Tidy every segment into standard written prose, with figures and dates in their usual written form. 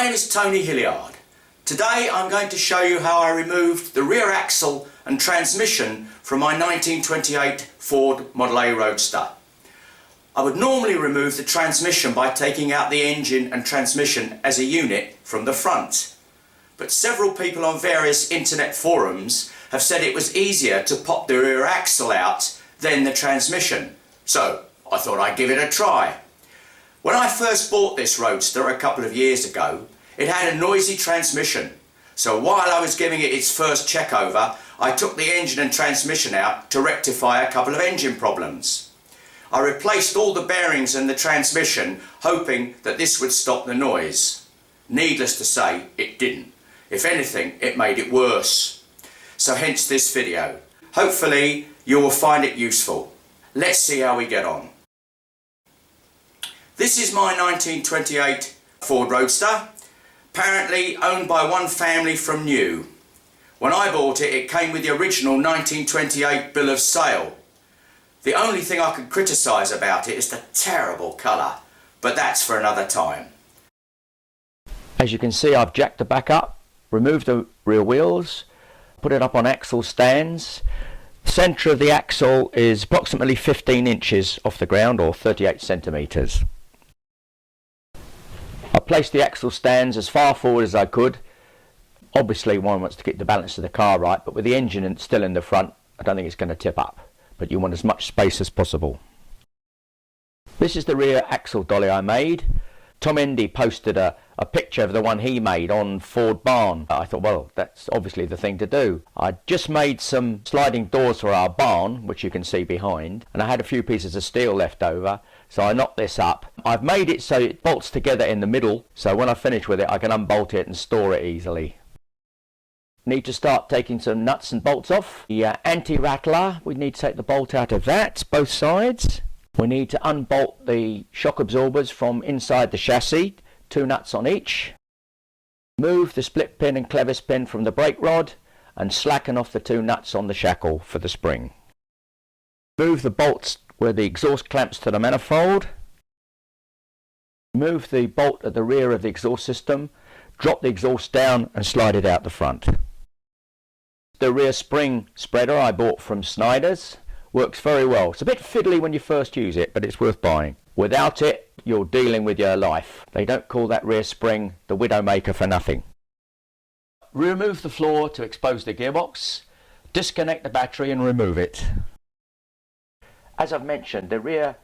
name is Tony Hilliard. Today I'm going to show you how I removed the rear axle and transmission from my 1928 Ford Model A Roadster. I would normally remove the transmission by taking out the engine and transmission as a unit from the front. But several people on various internet forums have said it was easier to pop the rear axle out than the transmission. So I thought I'd give it a try. When I first bought this Roadster a couple of years ago, it had a noisy transmission. So while I was giving it its first check over, I took the engine and transmission out to rectify a couple of engine problems. I replaced all the bearings and the transmission, hoping that this would stop the noise. Needless to say, it didn't. If anything, it made it worse. So hence this video. Hopefully you will find it useful. Let's see how we get on. This is my 1928 Ford Roadster, apparently owned by one family from new. When I bought it, it came with the original 1928 bill of sale. The only thing I could criticise about it is the terrible colour, but that's for another time. As you can see, I've jacked the back up, removed the rear wheels, put it up on axle stands. The centre of the axle is approximately 15 inches off the ground, or 38 centimetres. I placed the axle stands as far forward as I could. Obviously one wants to get the balance of the car right, but with the engine still in the front, I don't think it's going to tip up. But you want as much space as possible. This is the rear axle dolly I made. Tom Endy posted a picture of the one he made on Ford Barn. I thought, well, that's obviously the thing to do. I just made some sliding doors for our barn, which you can see behind, and I had a few pieces of steel left over, so I knocked this up. I've made it so it bolts together in the middle, so when I finish with it I can unbolt it and store it easily. Need to start taking some nuts and bolts off. The anti-rattler, we need to take the bolt out of that, both sides. We need to unbolt the shock absorbers from inside the chassis, 2 nuts on each. Move the split pin and clevis pin from the brake rod and slacken off the 2 nuts on the shackle for the spring. Move the bolts where the exhaust clamps to the manifold. Move the bolt at the rear of the exhaust system, drop the exhaust down and slide it out the front. The rear spring spreader I bought from Snyder's. Works very well. It's a bit fiddly when you first use it, but it's worth buying. Without it, you're dealing with your life. They don't call that rear spring the Widowmaker for nothing. Remove the floor to expose the gearbox. Disconnect the battery and remove it. As I've mentioned, the rear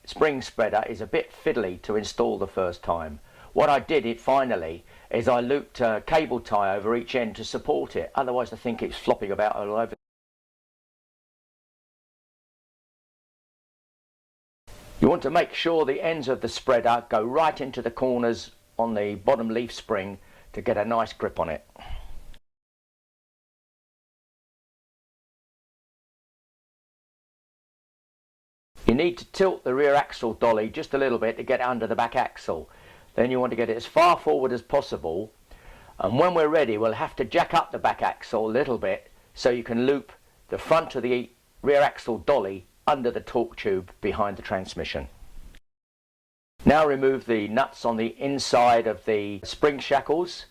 spring spreader is a bit fiddly to install the first time. What I did finally is I looped a cable tie over each end to support it. Otherwise I think it's flopping about all over. You want to make sure the ends of the spreader go right into the corners on the bottom leaf spring to get a nice grip on it. You need to tilt the rear axle dolly just a little bit to get under the back axle. Then you want to get it as far forward as possible, and when we're ready we'll have to jack up the back axle a little bit so you can loop the front of the rear axle dolly under the torque tube behind the transmission. Now remove the nuts on the inside of the spring shackles.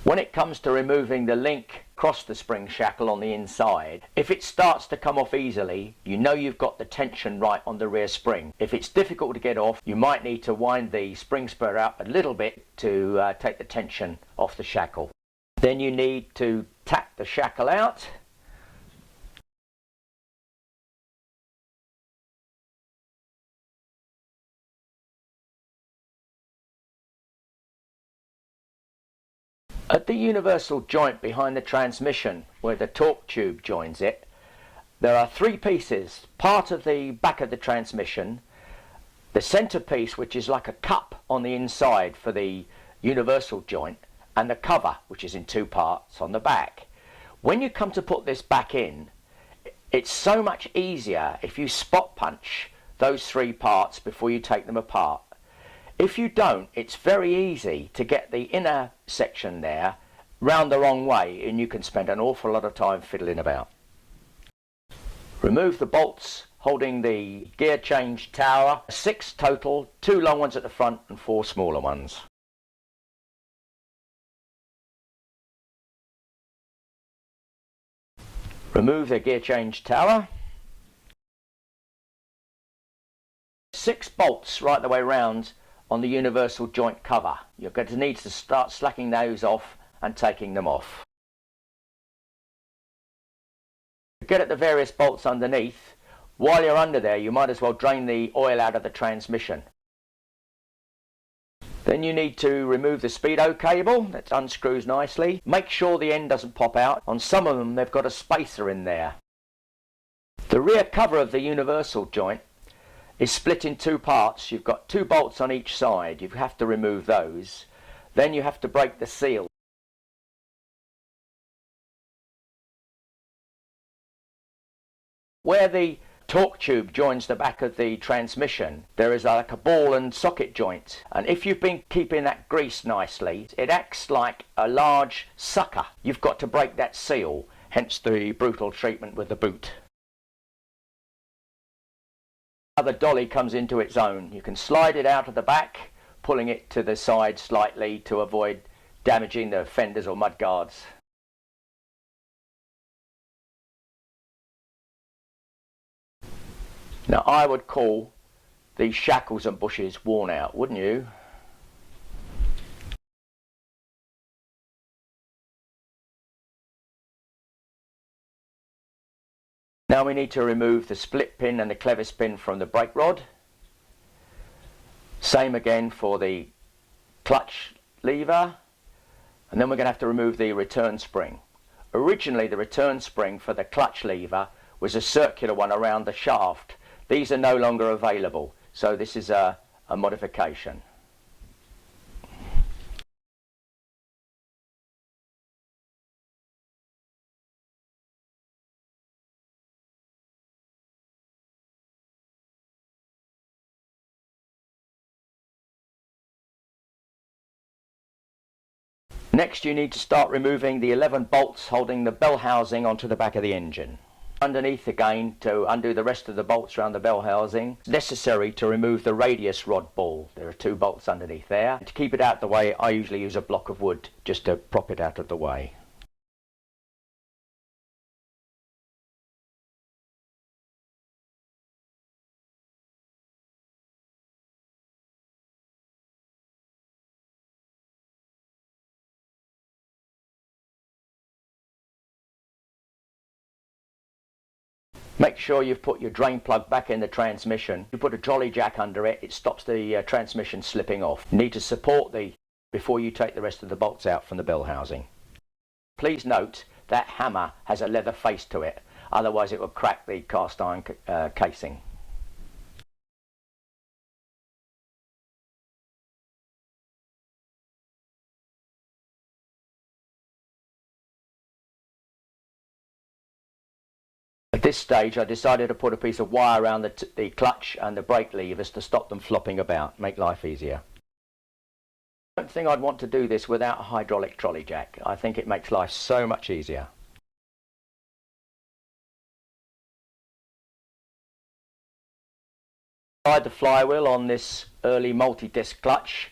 When it comes to removing the link across the spring shackle on the inside, if it starts to come off easily, you know you've got the tension right on the rear spring. If it's difficult to get off, you might need to wind the spring spreader up a little bit to take the tension off the shackle. Then you need to tack the shackle out. At the universal joint behind the transmission, where the torque tube joins it, there are 3 pieces. Part of the back of the transmission, the centre piece, which is like a cup on the inside for the universal joint, and the cover, which is in 2 parts on the back. When you come to put this back in, it's so much easier if you spot punch those 3 parts before you take them apart. If you don't, it's very easy to get the inner section there round the wrong way, and you can spend an awful lot of time fiddling about. Remove the bolts holding the gear change tower. 6 total, 2 long ones at the front and 4 smaller ones. Remove the gear change tower. 6 bolts right the way round on the universal joint cover. You're going to need to start slacking those off and taking them off. To get at the various bolts underneath, while you're under there you might as well drain the oil out of the transmission. Then you need to remove the Speedo cable. That unscrews nicely. Make sure the end doesn't pop out. On some of them they've got a spacer in there. The rear cover of the universal joint is split in 2 parts. You've got 2 bolts on each side. You have to remove those. Then you have to break the seal. Where the torque tube joins the back of the transmission, there is like a ball and socket joint, and if you've been keeping that greased nicely, it acts like a large sucker. You've got to break that seal, hence the brutal treatment with the boot. Now the dolly comes into its own. You can slide it out of the back, pulling it to the side slightly to avoid damaging the fenders or mudguards. Now I would call these shackles and bushes worn out, wouldn't you? Now we need to remove the split pin and the clevis pin from the brake rod. Same again for the clutch lever. And then we're going to have to remove the return spring. Originally the return spring for the clutch lever was a circular one around the shaft. These are no longer available, so this is a modification. Next you need to start removing the 11 bolts holding the bell housing onto the back of the engine. Underneath again, to undo the rest of the bolts around the bell housing, it's necessary to remove the radius rod ball. There are 2 bolts underneath there. To keep it out of the way, I usually use a block of wood just to prop it out of the way. Make sure you've put your drain plug back in the transmission. You put a trolley jack under it, it stops the transmission slipping off. You need to support before you take the rest of the bolts out from the bell housing. Please note that hammer has a leather face to it, otherwise it will crack the cast iron casing. At this stage I decided to put a piece of wire around the clutch and the brake levers to stop them flopping about, make life easier. I don't think I'd want to do this without a hydraulic trolley jack. I think it makes life so much easier. Tried the flywheel on this early multi-disc clutch.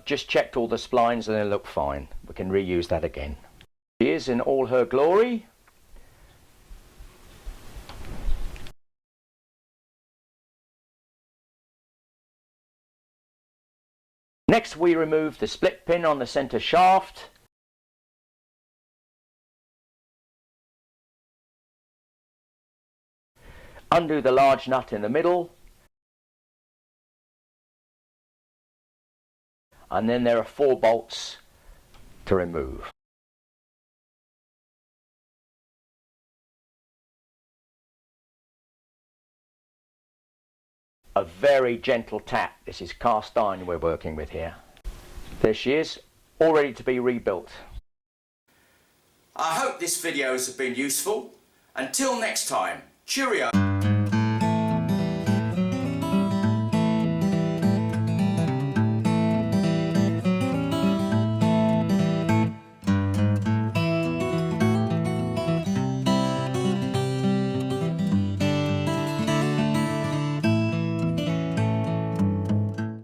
Just checked all the splines and they look fine. We can reuse that again. She is in all her glory. Next we remove the split pin on the centre shaft. Undo the large nut in the middle. And then there are 4 bolts to remove. A very gentle tap. This is cast iron we're working with here. There she is, all ready to be rebuilt. I hope this video has been useful. Until next time, cheerio.